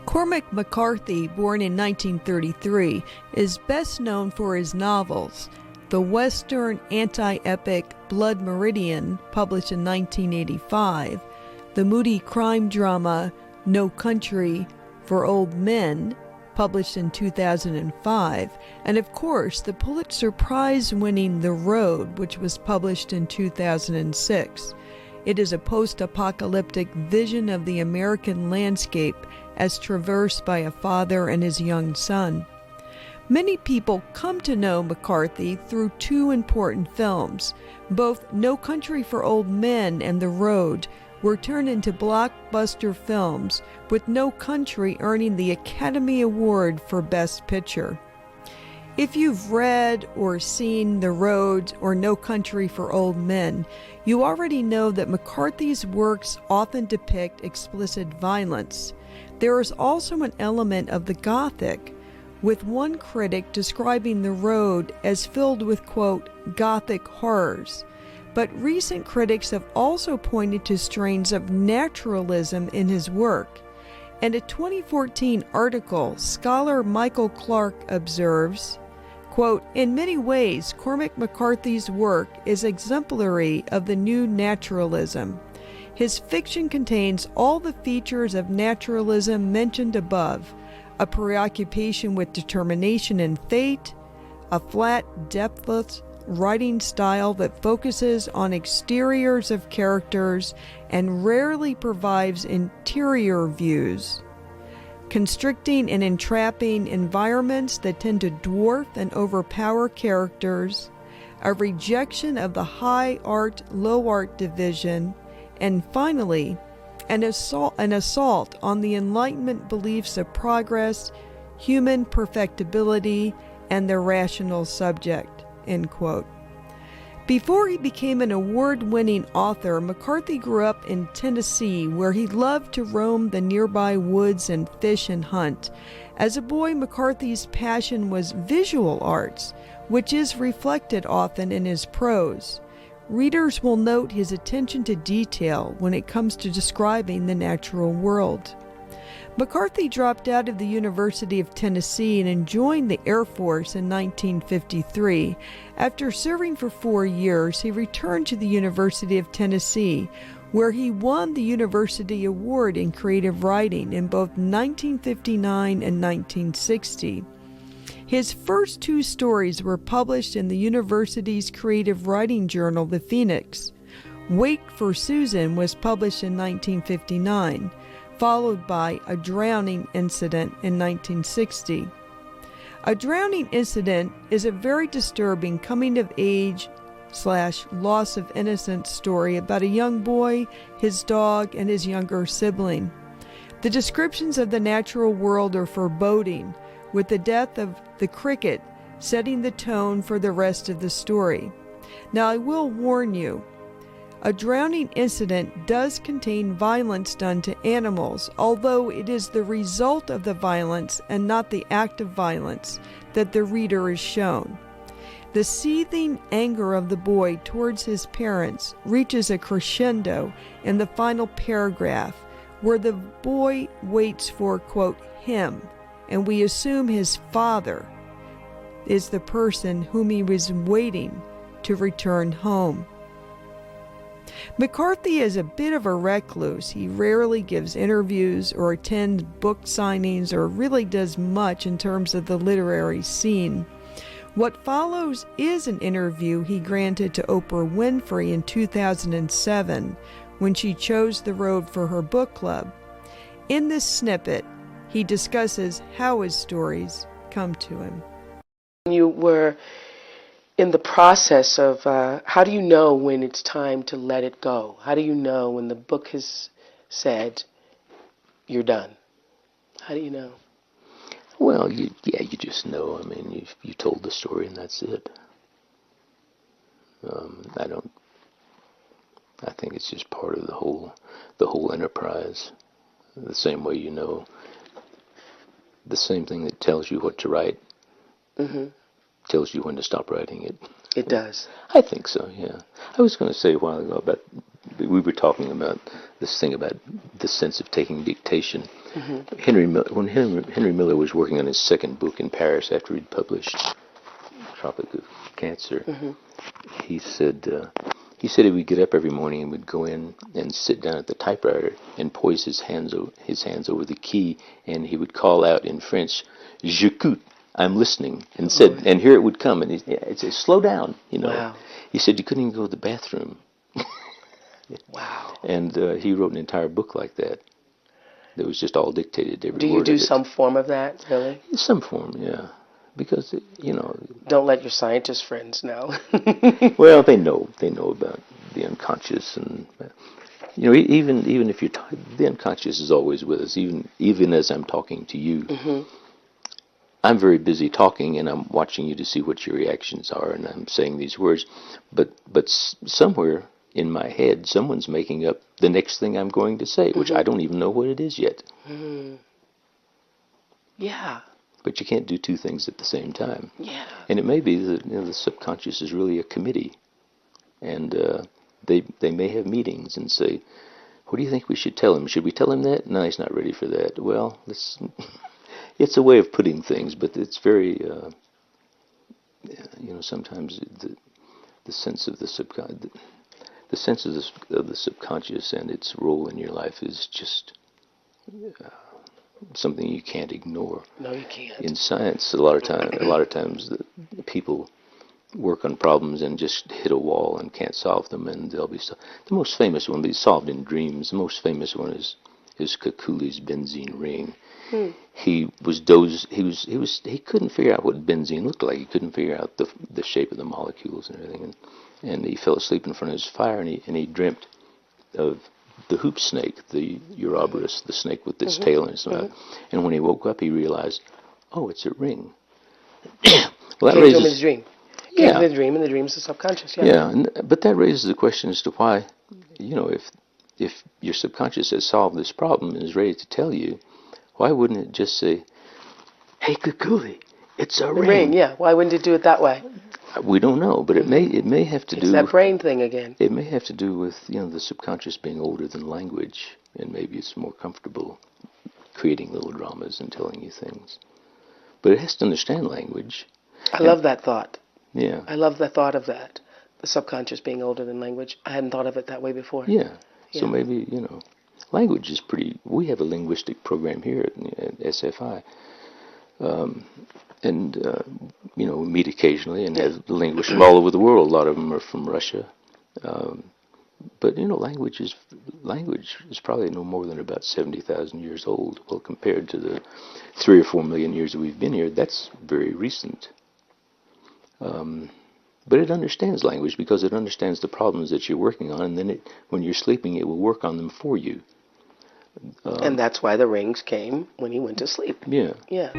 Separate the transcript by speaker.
Speaker 1: Cormac McCarthy, born in 1933, is best known for his novels, the Western anti-epic Blood Meridian, published in 1985, the moody crime drama No Country for Old Men, published in 2005, and of course the Pulitzer Prize-winning The Road, which was published in 2006. It is a post-apocalyptic vision of the American landscape as traversed by a father and his young son. Many people come to know McCarthy through two important films. Both No Country for Old Men and The Road were turned into blockbuster films, with No Country earning the Academy Award for Best Picture. If you've read or seen The Road or No Country for Old Men, you already know that McCarthy's works often depict explicit violence. There is also an element of the Gothic, with one critic describing The Road as filled with, quote, Gothic horrors. But recent critics have also pointed to strains of naturalism in his work. And a 2014 article, scholar Michael Clark observes, quote, in many ways, Cormac McCarthy's work is exemplary of the new naturalism. His fiction contains all the features of naturalism mentioned above, a preoccupation with determination and fate, a flat, depthless writing style that focuses on exteriors of characters and rarely provides interior views, constricting and entrapping environments that tend to dwarf and overpower characters, a rejection of the high art, low art division, and finally, an assault on the Enlightenment beliefs of progress, human perfectibility, and the rational subject, end quote. Before he became an award-winning author, McCarthy grew up in Tennessee, where he loved to roam the nearby woods and fish and hunt. As a boy, McCarthy's passion was visual arts, which is reflected often in his prose. Readers will note his attention to detail when it comes to describing the natural world. McCarthy dropped out of the University of Tennessee and joined the Air Force in 1953. After serving for 4 years, he returned to the University of Tennessee, where he won the University Award in Creative Writing in both 1959 and 1960. His first 2 stories were published in the university's creative writing journal, The Phoenix. Wait for Susan was published in 1959, followed by A Drowning Incident in 1960. A Drowning Incident is a very disturbing coming-of-age / loss of innocence story about a young boy, his dog, and his younger sibling. The descriptions of the natural world are foreboding, with the death of the cricket setting the tone for the rest of the story. Now, I will warn you, A Drowning Incident does contain violence done to animals, although it is the result of the violence and not the act of violence that the reader is shown. The seething anger of the boy towards his parents reaches a crescendo in the final paragraph, where the boy waits for, quote, him, and we assume his father is the person whom he was waiting to return home. McCarthy is a bit of a recluse. He rarely gives interviews or attends book signings or really does much in terms of the literary scene. What follows is an interview he granted to Oprah Winfrey in 2007 when she chose The Road for her book club. In this snippet, he discusses how his stories come to him.
Speaker 2: You were in the process of, how do you know when it's time to let it go? How do you know when the book has said, you're done? How do you know?
Speaker 3: Well, you just know. I mean, you told the story and that's it. I think it's just part of the whole enterprise. The same way you know, the same thing that tells you what to write.
Speaker 2: Mm-hmm.
Speaker 3: tells you when to stop writing it.
Speaker 2: It does.
Speaker 3: I think so, yeah. I was going to say a while ago about, we were talking about this thing about the sense of taking dictation. Mm-hmm. When Henry Miller was working on his second book in Paris after he'd published Tropic of Cancer, mm-hmm. he said he would get up every morning and would go in and sit down at the typewriter and poise his hands over the key, and he would call out in French, "J'écoute, I'm listening," and and here it would come, and he'd say, "Slow down," you know.
Speaker 2: Wow.
Speaker 3: He said you couldn't even go to the bathroom.
Speaker 2: Wow.
Speaker 3: And he wrote an entire book like that. That was just all dictated every word.
Speaker 2: Do you do some form of that, really?
Speaker 3: Some form, yeah. Because, you know...
Speaker 2: Don't let your scientist friends know.
Speaker 3: Well, they know about the unconscious, and you know, even if you're the unconscious is always with us. Even as I'm talking to you, mm-hmm. I'm very busy talking, and I'm watching you to see what your reactions are, and I'm saying these words, but somewhere in my head, someone's making up the next thing I'm going to say, which I don't even know what it is yet. Mm.
Speaker 2: Yeah.
Speaker 3: But you can't do two things at the same time.
Speaker 2: Yeah.
Speaker 3: And it may be that the subconscious is really a committee, and they may have meetings and say, "What do you think we should tell him? Should we tell him that? No, he's not ready for that." Well, it's a way of putting things, but it's very, you know, sometimes the sense of the subconscious. The sense of the subconscious and its role in your life is just something you can't ignore.
Speaker 2: No, you can't.
Speaker 3: In science, a lot of times, the people work on problems and just hit a wall and can't solve them, and they'll be the most famous one be solved in dreams. The most famous one is Kekulé's benzene ring. He couldn't figure out what benzene looked like. He couldn't figure out the shape of the molecules and everything, and he fell asleep in front of his fire, and he dreamt of the hoop snake, the Ouroboros, the snake with its tail in its mouth. And when he woke up, he realized, oh, it's a ring. Well, that
Speaker 2: came to him in his dream. Came to the dream, and the dream's the subconscious. Yeah.
Speaker 3: Yeah, but that raises the question as to why, you know, if your subconscious has solved this problem and is ready to tell you, why wouldn't it just say, "Hey, Kekule, it's a ring"?
Speaker 2: Yeah. Why wouldn't it do it that way?
Speaker 3: We don't know, but it may have to do.
Speaker 2: It's that brain thing again.
Speaker 3: It may have to do with, you know, the subconscious being older than language, and maybe it's more comfortable creating little dramas and telling you things. But it has to understand language.
Speaker 2: I love that thought.
Speaker 3: Yeah.
Speaker 2: I love the thought of that. The subconscious being older than language. I hadn't thought of it that way before.
Speaker 3: Yeah. So maybe, you know, language is pretty... We have a linguistic program here at SFI. You know, we meet occasionally and have linguists from all over the world. A lot of them are from Russia. But, you know, language is probably no more than about 70,000 years old. Well, compared to the 3 or 4 million years that we've been here, that's very recent. But it understands language because it understands the problems that you're working on, and then when you're sleeping, it will work on them for you.
Speaker 2: And that's why the rings came when he went to sleep.
Speaker 3: Yeah.
Speaker 2: Yeah.